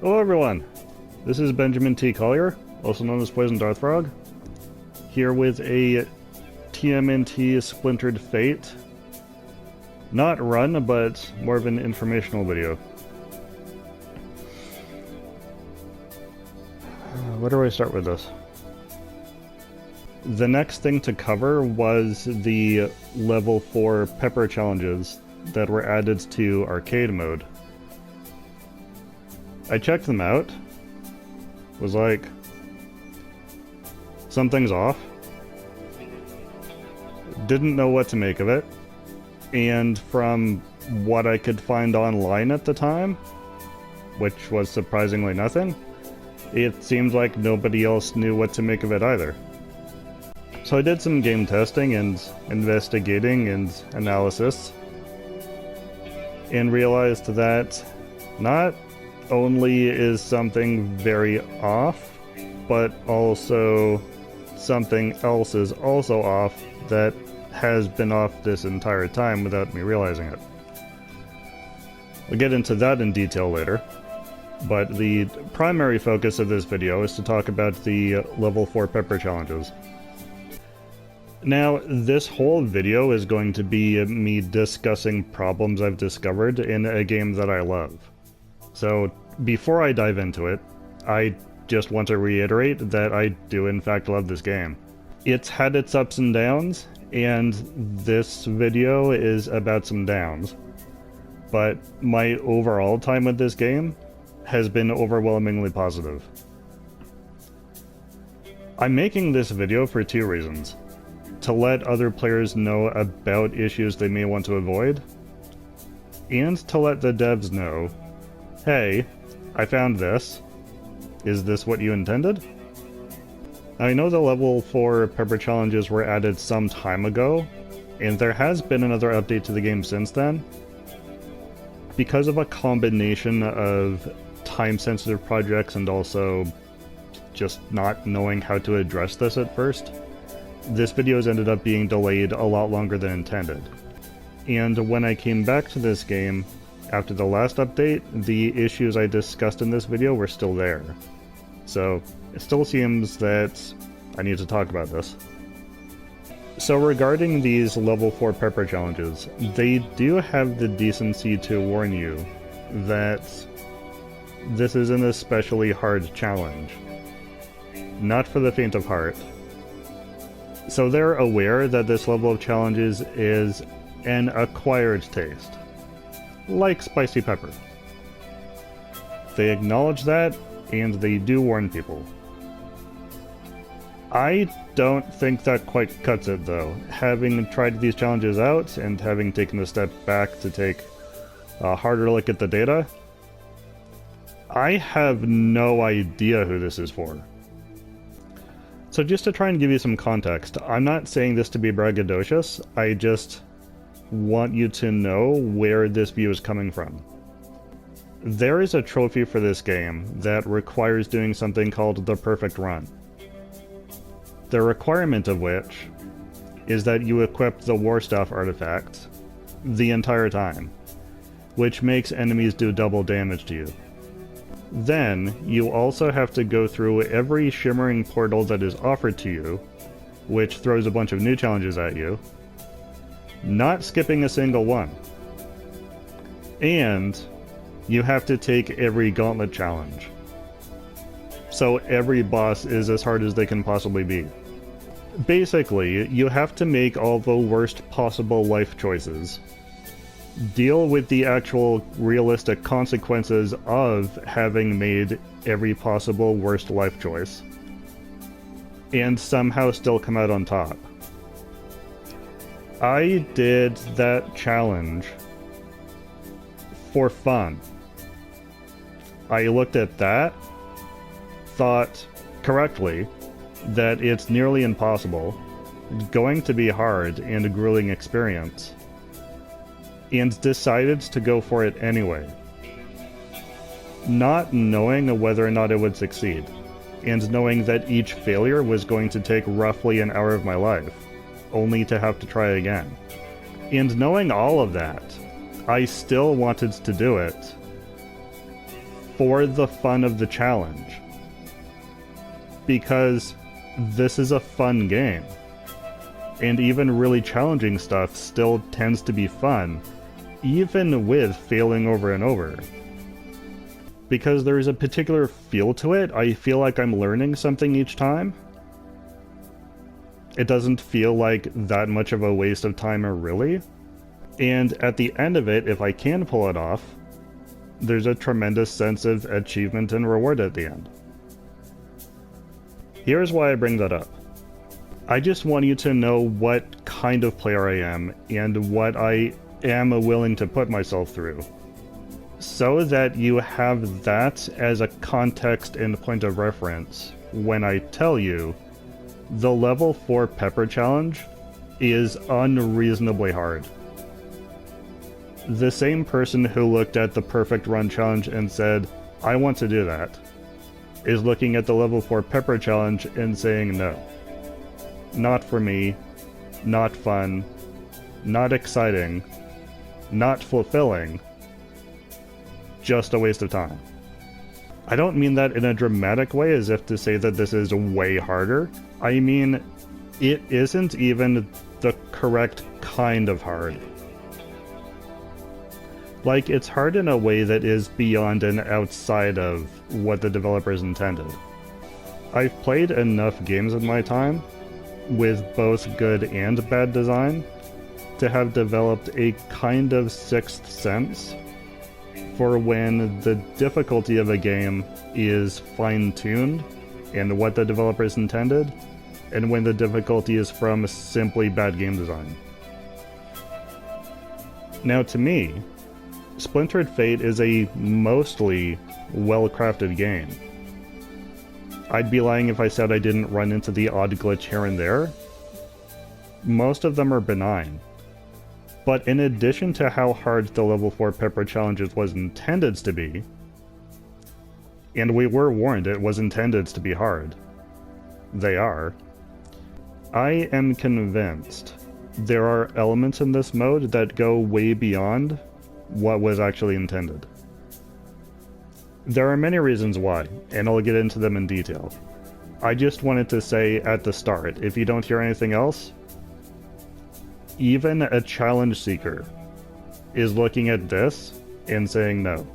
Hello everyone, this is Benjamin T. Collier, also known as Poison Darth Frog, here with a TMNT Splintered Fate. Not run, but more of an informational video. Where do I start with this? The next thing to cover was the level 4 pepper challenges that were added to arcade mode. I checked them out, was like, something's off, didn't know what to make of it, and from what I could find online at the time, which was surprisingly nothing, it seemed like nobody else knew what to make of it either. So I did some game testing and investigating and analysis, and realized that not only is something very off, but also something else is also off that has been off this entire time without me realizing it. We'll get into that in detail later, but the primary focus of this video is to talk about the level 4 pepper challenges. Now, this whole video is going to be me discussing problems I've discovered in a game that I love. So, before I dive into it, I just want to reiterate that I do in fact love this game. It's had its ups and downs, and this video is about some downs. But my overall time with this game has been overwhelmingly positive. I'm making this video for two reasons. To let other players know about issues they may want to avoid, and to let the devs know, hey, I found this. Is this what you intended? I know the level 4 pepper challenges were added some time ago, and there has been another update to the game since then. Because of a combination of time-sensitive projects and also just not knowing how to address this at first, this video has ended up being delayed a lot longer than intended. And when I came back to this game, after the last update, the issues I discussed in this video were still there. So, it still seems that I need to talk about this. So regarding these level 4 pepper challenges, they do have the decency to warn you that this is an especially hard challenge. Not for the faint of heart. So they're aware that this level of challenges is an acquired taste, like spicy pepper. They acknowledge that, and they do warn people. I don't think that quite cuts it though. Having tried these challenges out, and having taken a step back to take a harder look at the data, I have no idea who this is for. So just to try and give you some context, I'm not saying this to be braggadocious, I just want you to know where this view is coming from. There is a trophy for this game that requires doing something called the perfect run. The requirement of which is that you equip the War Staff artifact the entire time, which makes enemies do double damage to you. Then, you also have to go through every shimmering portal that is offered to you, which throws a bunch of new challenges at you, not skipping a single one. And you have to take every gauntlet challenge. So every boss is as hard as they can possibly be. Basically, you have to make all the worst possible life choices, deal with the actual realistic consequences of having made every possible worst life choice, and somehow still come out on top. I did that challenge for fun. I looked at that, thought correctly that it's nearly impossible, going to be hard and a grueling experience, and decided to go for it anyway, not knowing whether or not it would succeed, and knowing that each failure was going to take roughly an hour of my life, only to have to try again. And knowing all of that, I still wanted to do it for the fun of the challenge. Because this is a fun game. And even really challenging stuff still tends to be fun, even with failing over and over. Because there's a particular feel to it, I feel like I'm learning something each time. It doesn't feel like that much of a waste of time really. And at the end of it, if I can pull it off, there's a tremendous sense of achievement and reward at the end. Here's why I bring that up. I just want you to know what kind of player I am and what I am willing to put myself through, so that you have that as a context and point of reference when I tell you the level 4 pepper challenge is unreasonably hard. The same person who looked at the perfect run challenge and said, I want to do that, is looking at the level 4 pepper challenge and saying no. Not for me, not fun, not exciting, not fulfilling, just a waste of time. I don't mean that in a dramatic way as if to say that this is way harder. I mean, it isn't even the correct kind of hard. Like, it's hard in a way that is beyond and outside of what the developers intended. I've played enough games in my time, with both good and bad design, to have developed a kind of sixth sense for when the difficulty of a game is fine-tuned and what the developers intended, and when the difficulty is from simply bad game design. Now, to me, Splintered Fate is a mostly well-crafted game. I'd be lying if I said I didn't run into the odd glitch here and there. Most of them are benign. But in addition to how hard the level 4 pepper challenges was intended to be, and we were warned it was intended to be hard, they are, I am convinced there are elements in this mode that go way beyond what was actually intended. There are many reasons why, and I'll get into them in detail. I just wanted to say at the start, if you don't hear anything else, even a challenge seeker is looking at this and saying no.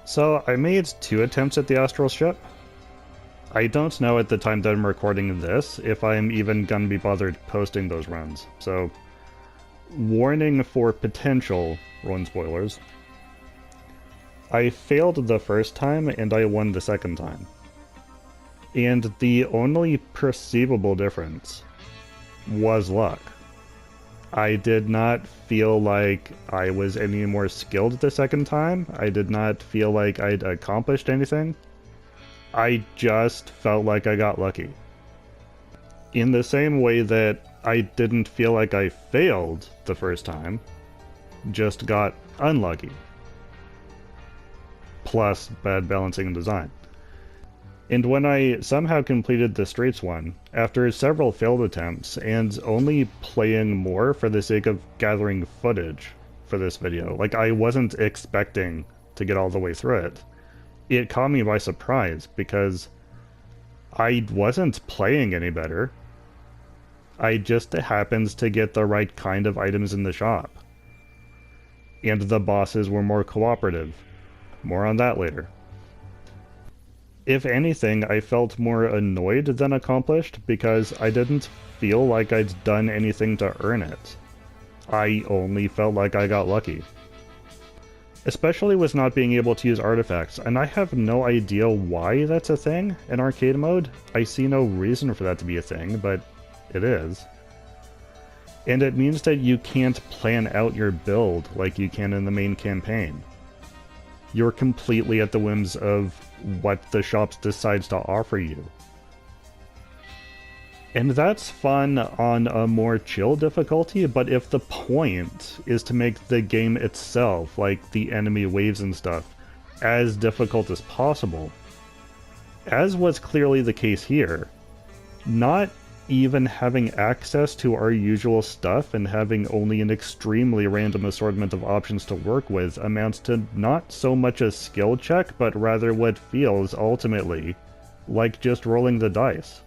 So I made 2 attempts at the astral ship. I don't know at the time that I'm recording this if I'm even gonna be bothered posting those runs, so warning for potential run spoilers. I failed the first time and I won the second time. And the only perceivable difference was luck. I did not feel like I was any more skilled the second time. I did not feel like I'd accomplished anything. I just felt like I got lucky. In the same way that I didn't feel like I failed the first time, just got unlucky. Plus bad balancing and design. And when I somehow completed the Streets one, after several failed attempts, and only playing more for the sake of gathering footage for this video, like I wasn't expecting to get all the way through it, it caught me by surprise, because I wasn't playing any better. I just happened to get the right kind of items in the shop. And the bosses were more cooperative. More on that later. If anything, I felt more annoyed than accomplished because I didn't feel like I'd done anything to earn it. I only felt like I got lucky. Especially with not being able to use artifacts, and I have no idea why that's a thing in arcade mode. I see no reason for that to be a thing, but it is. And it means that you can't plan out your build like you can in the main campaign. You're completely at the whims of what the shop decides to offer you. And that's fun on a more chill difficulty, but if the point is to make the game itself, like the enemy waves and stuff, as difficult as possible, as was clearly the case here, not even having access to our usual stuff and having only an extremely random assortment of options to work with amounts to not so much a skill check, but rather what feels, ultimately, like just rolling the dice.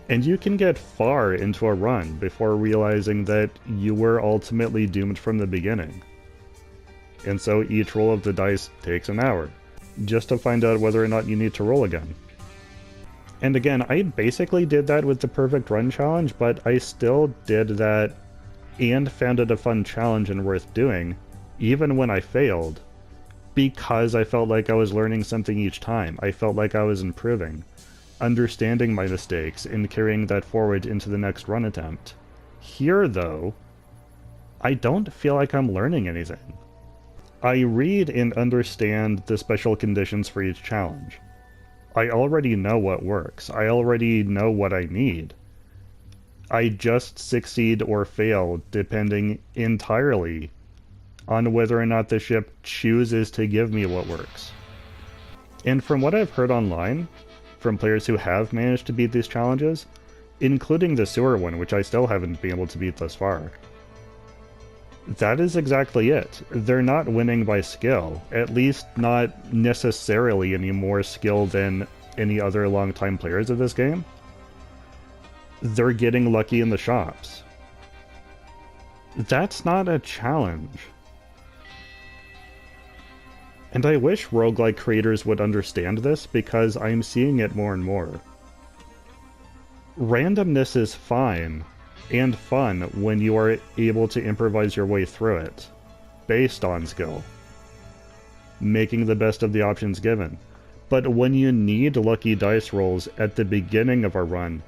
And you can get far into a run before realizing that you were ultimately doomed from the beginning. And so each roll of the dice takes an hour, just to find out whether or not you need to roll again. And again, I basically did that with the Perfect Run challenge, but I still did that and found it a fun challenge and worth doing, even when I failed, because I felt like I was learning something each time. I felt like I was improving, understanding my mistakes, and carrying that forward into the next run attempt. Here, though, I don't feel like I'm learning anything. I read and understand the special conditions for each challenge. I already know what works. I already know what I need. I just succeed or fail depending entirely on whether or not the ship chooses to give me what works. And from what I've heard online, from players who have managed to beat these challenges, including the sewer one, which I still haven't been able to beat thus far, that is exactly it. They're not winning by skill, at least not necessarily any more skill than any other longtime players of this game. They're getting lucky in the shops. That's not a challenge. And I wish roguelike creators would understand this, because I'm seeing it more and more. Randomness is fine and fun when you are able to improvise your way through it, based on skill, making the best of the options given. But when you need lucky dice rolls at the beginning of a run,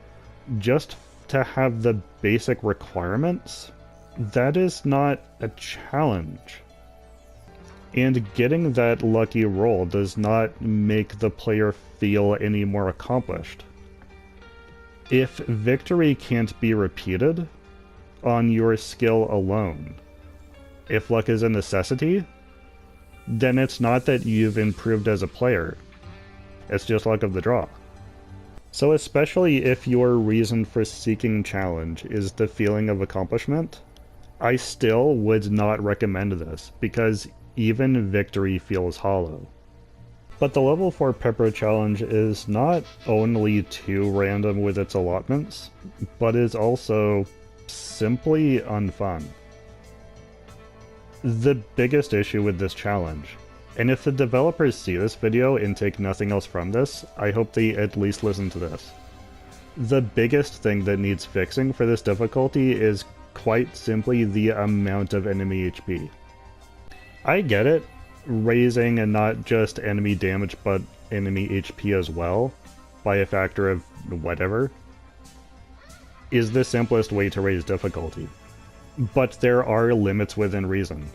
just to have the basic requirements, that is not a challenge. And getting that lucky roll does not make the player feel any more accomplished. If victory can't be repeated on your skill alone, if luck is a necessity, then it's not that you've improved as a player. It's just luck of the draw. So especially if your reason for seeking challenge is the feeling of accomplishment, I still would not recommend this, because even victory feels hollow. But the level 4 Pepper challenge is not only too random with its allotments, but is also simply unfun. The biggest issue with this challenge, and if the developers see this video and take nothing else from this, I hope they at least listen to this. The biggest thing that needs fixing for this difficulty is quite simply the amount of enemy HP. I get it, raising and not just enemy damage but enemy HP as well, by a factor of whatever, is the simplest way to raise difficulty. But there are limits within reason.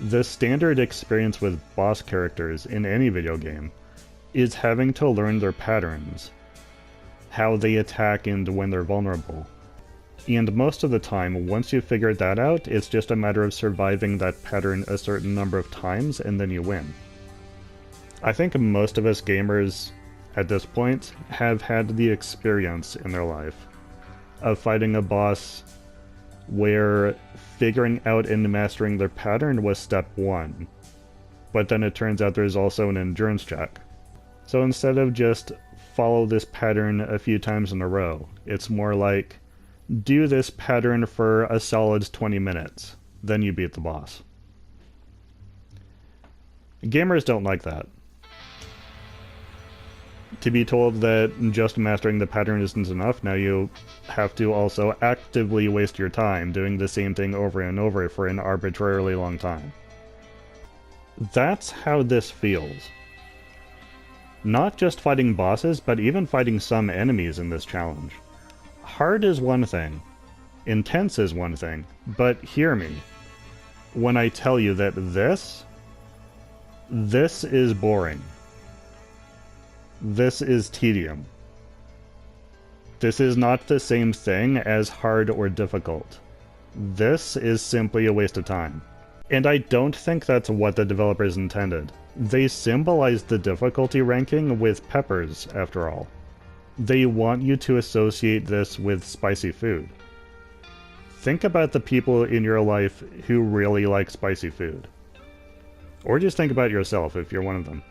The standard experience with boss characters in any video game is having to learn their patterns, how they attack and when they're vulnerable. And most of the time, once you've figured that out, it's just a matter of surviving that pattern a certain number of times, and then you win. I think most of us gamers, at this point, have had the experience in their life of fighting a boss where figuring out and mastering their pattern was step 1. But then it turns out there's also an endurance check. So instead of just follow this pattern a few times in a row, it's more like, do this pattern for a solid 20 minutes, then you beat the boss. Gamers don't like that. To be told that just mastering the pattern isn't enough, now you have to also actively waste your time doing the same thing over and over for an arbitrarily long time. That's how this feels. Not just fighting bosses, but even fighting some enemies in this challenge. Hard is one thing, intense is one thing, but hear me when I tell you that this is boring. This is tedium. This is not the same thing as hard or difficult. This is simply a waste of time. And I don't think that's what the developers intended. They symbolized the difficulty ranking with peppers, after all. They want you to associate this with spicy food. Think about the people in your life who really like spicy food. Or just think about yourself if you're one of them.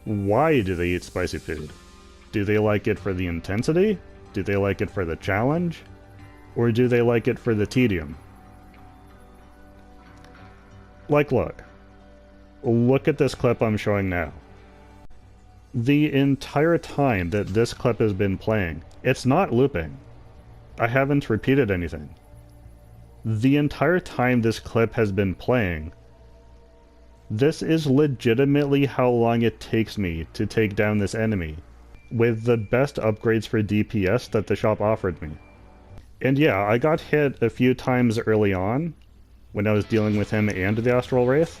Why do they eat spicy food? Do they like it for the intensity? Do they like it for the challenge? Or do they like it for the tedium? Like, look at this clip I'm showing now. The entire time that this clip has been playing, it's not looping. I haven't repeated anything. The entire time this clip has been playing, this is legitimately how long it takes me to take down this enemy, with the best upgrades for DPS that the shop offered me. And yeah, I got hit a few times early on, when I was dealing with him and the Astral Wraith.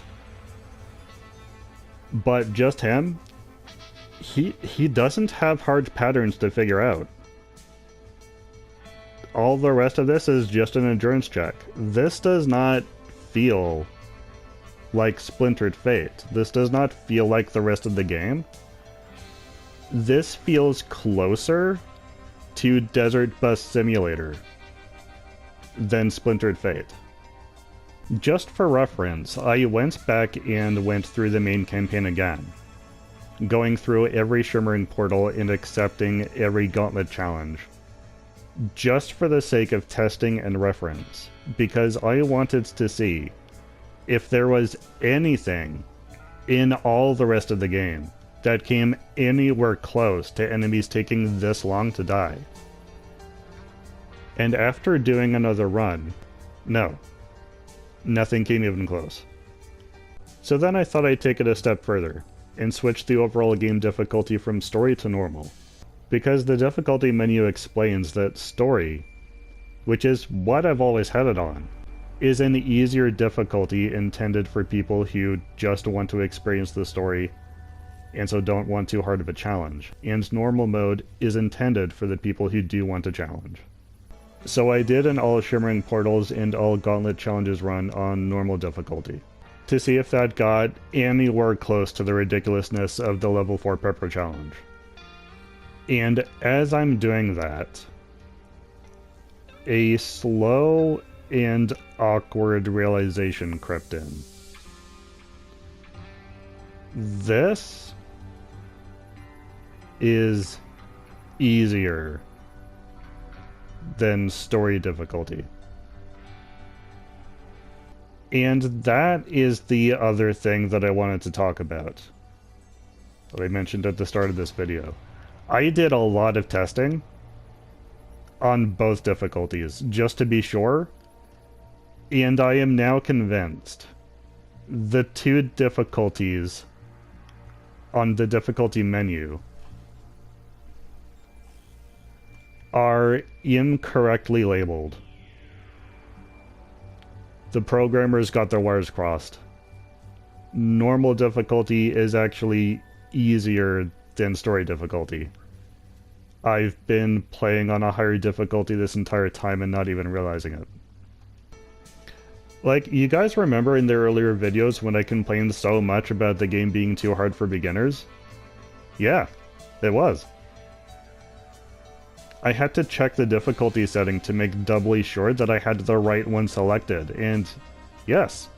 But just him, he doesn't have hard patterns to figure out. All the rest of this is just an endurance check. This does not feel like Splintered Fate. This does not feel like the rest of the game. This feels closer to Desert Bus Simulator than Splintered Fate. Just for reference, I went back and went through the main campaign again, going through every Shimmering Portal and accepting every Gauntlet challenge, just for the sake of testing and reference, because I wanted to see if there was anything in all the rest of the game that came anywhere close to enemies taking this long to die. And after doing another run, no, nothing came even close. So then I thought I'd take it a step further and switch the overall game difficulty from story to normal, because the difficulty menu explains that story, which is what I've always had it on, is an easier difficulty intended for people who just want to experience the story and so don't want too hard of a challenge, and normal mode is intended for the people who do want a challenge. So I did an all Shimmering Portals and all Gauntlet challenges run on normal difficulty, to see if that got anywhere close to the ridiculousness of the level 4 Pepper challenge. And as I'm doing that, a slow and awkward realization crept in. This is easier than story difficulty. And that is the other thing that I wanted to talk about, that I mentioned at the start of this video. I did a lot of testing on both difficulties, just to be sure, and I am now convinced the two difficulties on the difficulty menu are incorrectly labeled. The programmers got their wires crossed. Normal difficulty is actually easier than story difficulty. I've been playing on a higher difficulty this entire time and not even realizing it. Like, you guys remember in the earlier videos when I complained so much about the game being too hard for beginners? Yeah, it was. I had to check the difficulty setting to make doubly sure that I had the right one selected, and yes,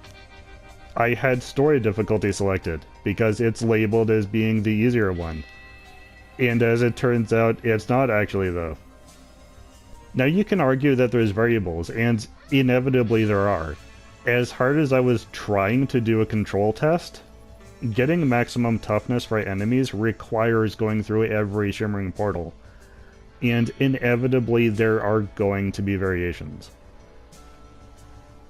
I had story difficulty selected, because it's labeled as being the easier one. And as it turns out, it's not actually, though. Now you can argue that there's variables, and inevitably there are. As hard as I was trying to do a control test, getting maximum toughness for enemies requires going through every Shimmering Portal. And inevitably there are going to be variations.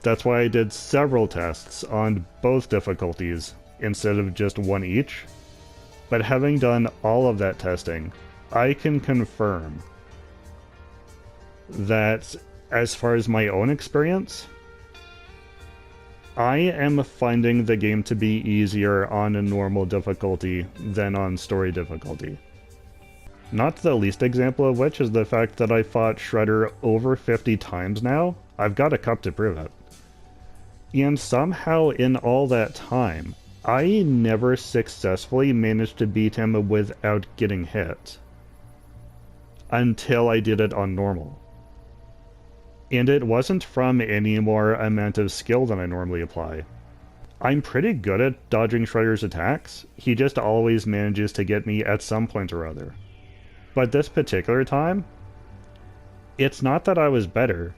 That's why I did several tests on both difficulties instead of just one each. But having done all of that testing, I can confirm that as far as my own experience, I am finding the game to be easier on a normal difficulty than on story difficulty. Not the least example of which is the fact that I fought Shredder over 50 times now. I've got a cup to prove it. And somehow in all that time, I never successfully managed to beat him without getting hit. until I did it on normal. And it wasn't from any more amount of skill than I normally apply. I'm pretty good at dodging Shredder's attacks, he just always manages to get me at some point or other. But this particular time, it's not that I was better,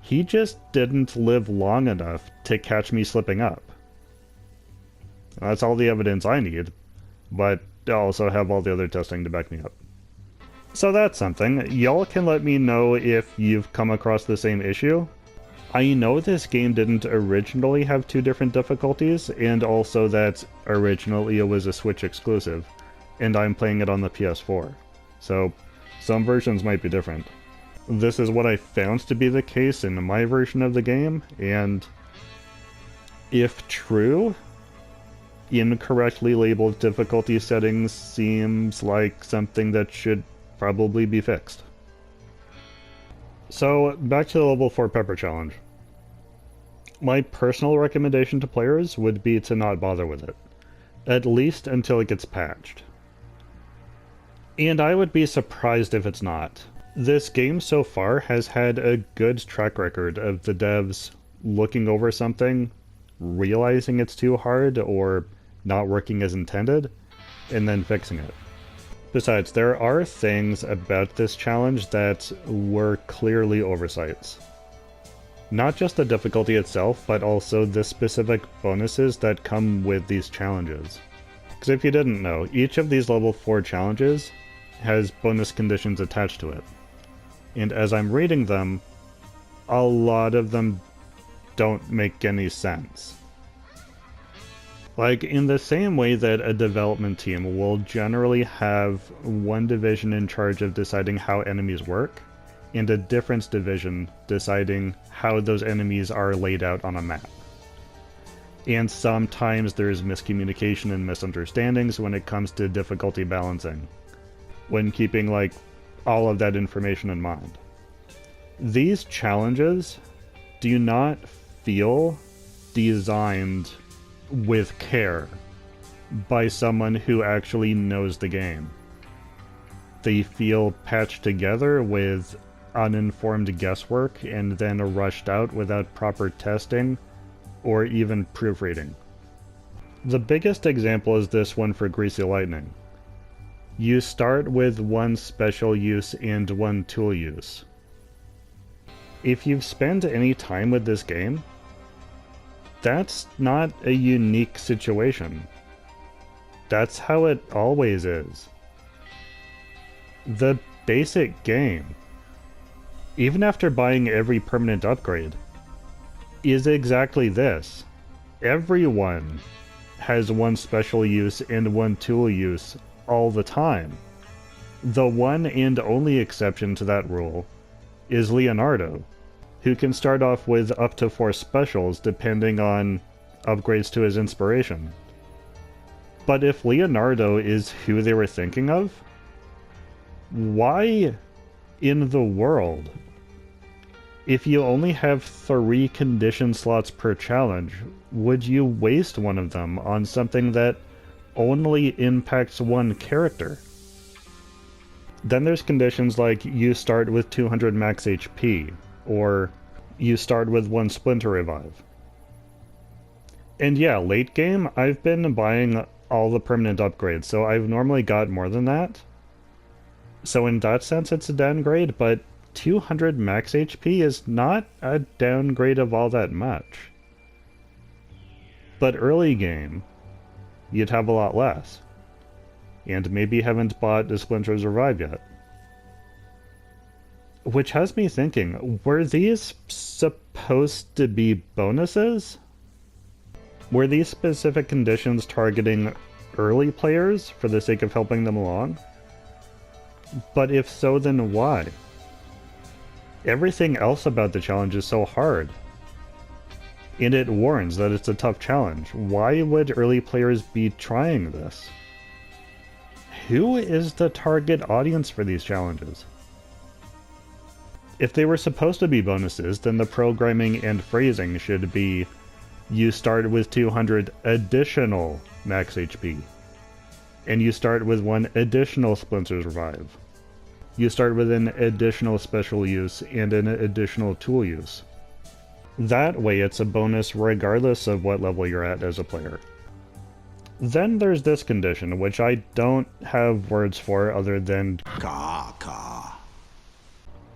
he just didn't live long enough to catch me slipping up. That's all the evidence I need, but I also have all the other testing to back me up. So that's something. Y'all can let me know if you've come across the same issue. I know this game didn't originally have 2 different difficulties, and also that originally it was a Switch exclusive, and I'm playing it on the PS4. So some versions might be different. This is what I found to be the case in my version of the game, and if true, incorrectly labeled difficulty settings seems like something that should probably be fixed. So, back to the level 4 Pepper Challenge. My personal recommendation to players would be to not bother with it, at least until it gets patched. And I would be surprised if it's not. This game so far has had a good track record of the devs looking over something, realizing it's too hard or not working as intended, and then fixing it. Besides, there are things about this challenge that were clearly oversights. Not just the difficulty itself, but also the specific bonuses that come with these challenges. Because if you didn't know, each of these level 4 challenges has bonus conditions attached to it. And as I'm reading them, a lot of them don't make any sense. Like, in the same way that a development team will generally have one division in charge of deciding how enemies work, and a different division deciding how those enemies are laid out on a map. And sometimes there's miscommunication and misunderstandings when it comes to difficulty balancing, when keeping, like, all of that information in mind. These challenges do not feel designed with care by someone who actually knows the game. They feel patched together with uninformed guesswork and then rushed out without proper testing or even proofreading. The biggest example is this one for Greasy Lightning. You start with one special use and one tool use. If you've spent any time with this game, that's not a unique situation. That's how it always is. The basic game, even after buying every permanent upgrade, is exactly this. Everyone has one special use and one tool use all the time. The one and only exception to that rule is Leonardo, who can start off with up to 4 specials depending on upgrades to his inspiration. But if Leonardo is who they were thinking of, why in the world, if you only have 3 condition slots per challenge, would you waste one of them on something that only impacts one character? Then there's conditions like you start with 200 max HP, or you start with 1 Splinter Revive. And yeah, late game, I've been buying all the permanent upgrades, so I've normally got more than that. So in that sense, it's a downgrade, but 200 max HP is not a downgrade of all that much. But early game, you'd have a lot less. And maybe you haven't bought the Splinter's Revive yet. Which has me thinking, were these supposed to be bonuses? Were these specific conditions targeting early players for the sake of helping them along? But if so, then why? Everything else about the challenge is so hard. And it warns that it's a tough challenge. Why would early players be trying this? Who is the target audience for these challenges? If they were supposed to be bonuses, then the programming and phrasing should be, you start with 200 additional max HP, and you start with 1 additional Splinter's Revive. you start with an additional special use and an additional tool use. That way it's a bonus regardless of what level you're at as a player. Then there's this condition, which I don't have words for other than caw.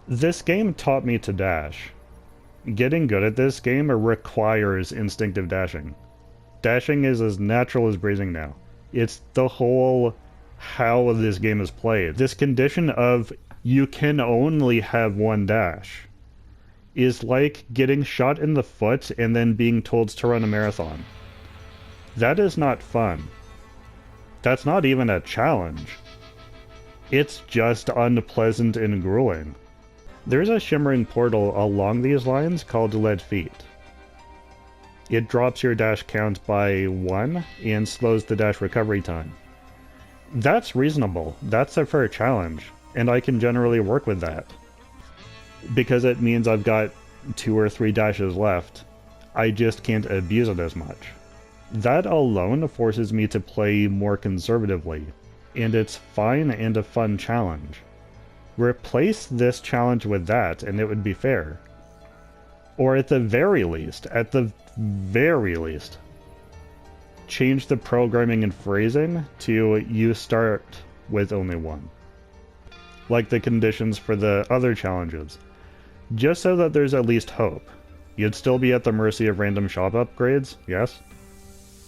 This game taught me to dash. Getting good at this game requires instinctive dashing. Dashing is as natural as breathing now. It's the whole how this game is played. This condition of you can only have one dash is like getting shot in the foot and then being told to run a marathon. That is not fun. That's not even a challenge. It's just unpleasant and grueling. There's a shimmering portal along these lines called Lead Feet. It drops your dash count by 1 and slows the dash recovery time. That's reasonable. That's a fair challenge, and I can generally work with that. Because it means I've got 2 or 3 dashes left, I just can't abuse it as much. That alone forces me to play more conservatively, and it's fine and a fun challenge. Replace this challenge with that, and it would be fair. Or at the very least, change the programming and phrasing to you start with only 1. Like the conditions for the other challenges. Just so that there's at least hope. You'd still be at the mercy of random shop upgrades, yes?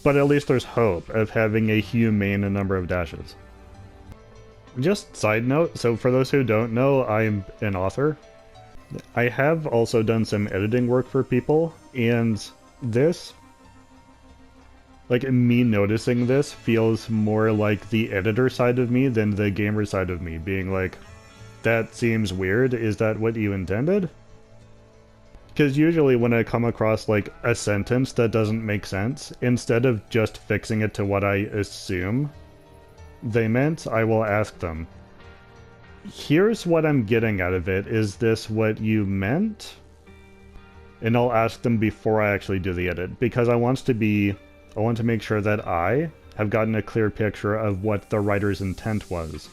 But at least there's hope of having a humane number of dashes. Just side note, so for those who don't know, I'm an author. I have also done some editing work for people, and this, like me noticing this, feels more like the editor side of me than the gamer side of me, being like, that seems weird, is that what you intended? Because usually when I come across like a sentence that doesn't make sense, instead of just fixing it to what I assume they meant, I will ask them, here's what I'm getting out of it, is this what you meant? And I'll ask them before I actually do the edit, because I want to make sure that I have gotten a clear picture of what the writer's intent was.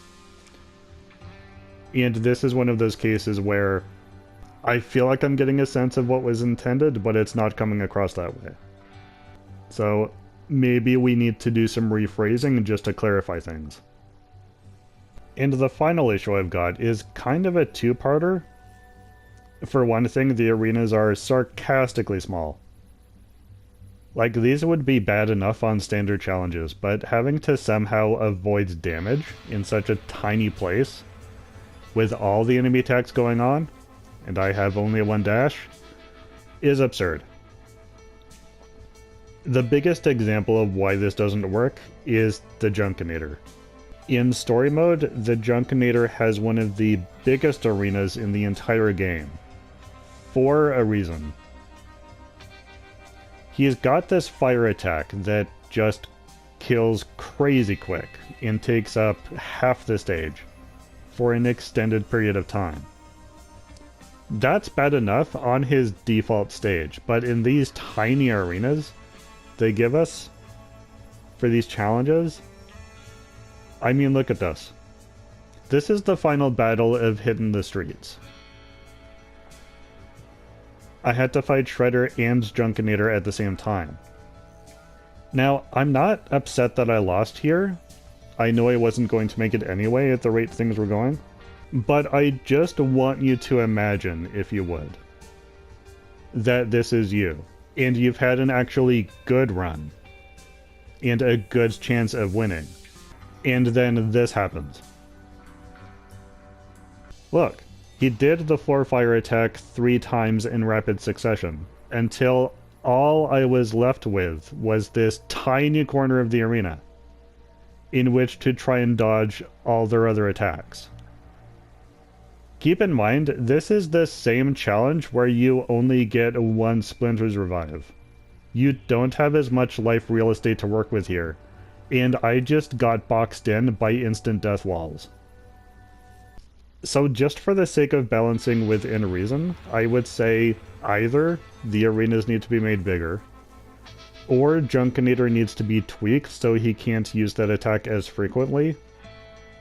And this is one of those cases where I feel like I'm getting a sense of what was intended, but it's not coming across that way. So maybe we need to do some rephrasing just to clarify things. And the final issue I've got is kind of a two-parter. For one thing, the arenas are sarcastically small. Like, these would be bad enough on standard challenges, but having to somehow avoid damage in such a tiny place, with all the enemy attacks going on, and I have only 1 dash, is absurd. The biggest example of why this doesn't work is the Junkinator. In story mode, the Junkinator has one of the biggest arenas in the entire game. For a reason. He's got this fire attack that just kills crazy quick and takes up half the stage for an extended period of time. That's bad enough on his default stage, but in these tiny arenas they give us for these challenges, I mean, look at this. This is the final battle of Hitting the Streets. I had to fight Shredder and Junkinator at the same time. Now, I'm not upset that I lost here. I know I wasn't going to make it anyway at the rate things were going. But I just want you to imagine, if you would, that this is you, and you've had an actually good run, and a good chance of winning, and then this happens. Look, he did the floor fire attack 3 times in rapid succession, until all I was left with was this tiny corner of the arena, in which to try and dodge all their other attacks. Keep in mind, this is the same challenge where you only get 1 Splinter's Revive. You don't have as much life real estate to work with here, and I just got boxed in by instant death walls. So just for the sake of balancing within reason, I would say either the arenas need to be made bigger, or Junkinator needs to be tweaked so he can't use that attack as frequently,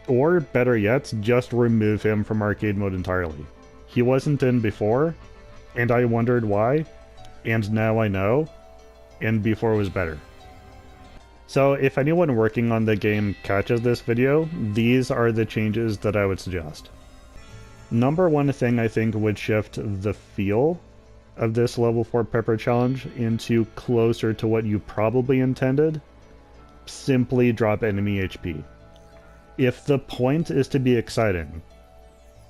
Or, better yet, just remove him from arcade mode entirely. He wasn't in before, and I wondered why, and now I know, and before was better. So if anyone working on the game catches this video, these are the changes that I would suggest. Number one thing I think would shift the feel of this level 4 Pepper Challenge into closer to what you probably intended. Simply drop enemy HP. If the point is to be exciting,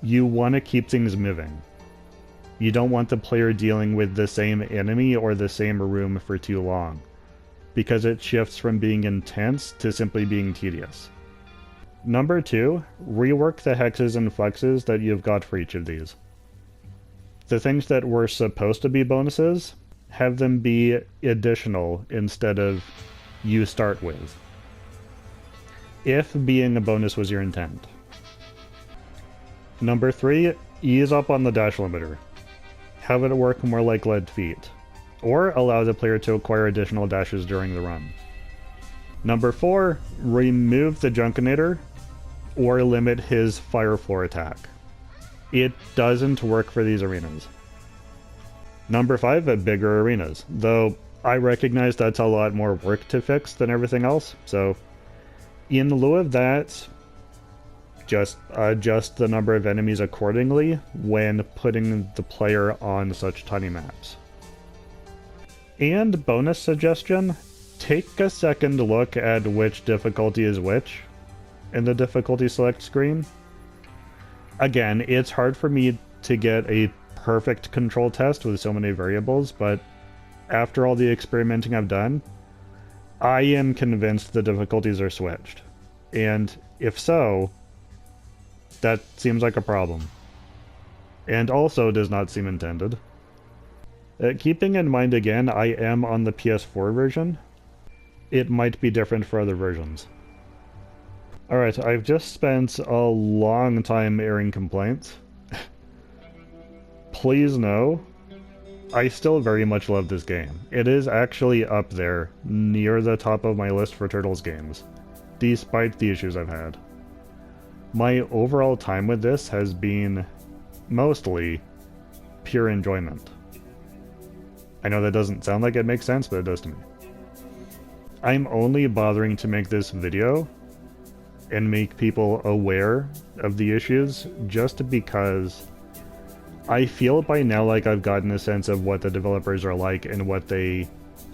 you want to keep things moving. You don't want the player dealing with the same enemy or the same room for too long, because it shifts from being intense to simply being tedious. Number 2, rework the hexes and flexes that you've got for each of these. The things that were supposed to be bonuses, have them be additional instead of you start with, if being a bonus was your intent. Number 3, ease up on the dash limiter. Have it work more like lead feet, or allow the player to acquire additional dashes during the run. Number 4, remove the Junkinator, or limit his fire floor attack. It doesn't work for these arenas. Number 5, bigger arenas, though I recognize that's a lot more work to fix than everything else, so in lieu of that, just adjust the number of enemies accordingly when putting the player on such tiny maps. And bonus suggestion, take a second look at which difficulty is which in the difficulty select screen. Again, it's hard for me to get a perfect control test with so many variables, but after all the experimenting I've done, I am convinced the difficulties are switched. And if so, that seems like a problem. And also does not seem intended. Keeping in mind again, I am on the PS4 version. It might be different for other versions. Alright, I've just spent a long time airing complaints. Please know, I still very much love this game. It is actually up there, near the top of my list for Turtles games, despite the issues I've had. My overall time with this has been mostly pure enjoyment. I know that doesn't sound like it makes sense, but it does to me. I'm only bothering to make this video and make people aware of the issues just because I feel by now like I've gotten a sense of what the developers are like and what they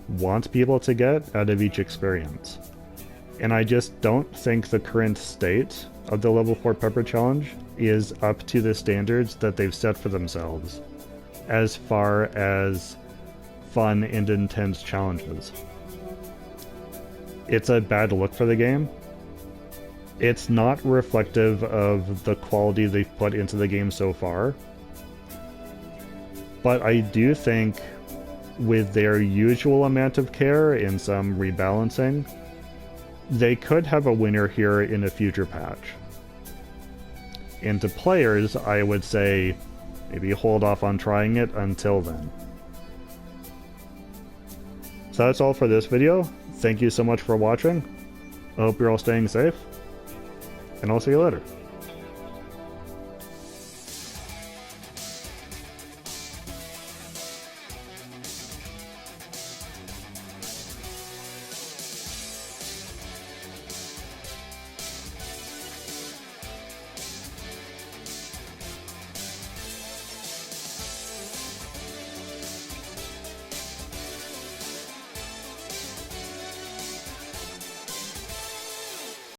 want people to get out of each experience. And I just don't think the current state of the Level 4 Pepper Challenge is up to the standards that they've set for themselves, as far as fun and intense challenges. It's a bad look for the game. It's not reflective of the quality they've put into the game so far. But I do think with their usual amount of care and some rebalancing, they could have a winner here in a future patch. And to players, I would say maybe hold off on trying it until then. So that's all for this video. Thank you so much for watching. I hope you're all staying safe, and I'll see you later.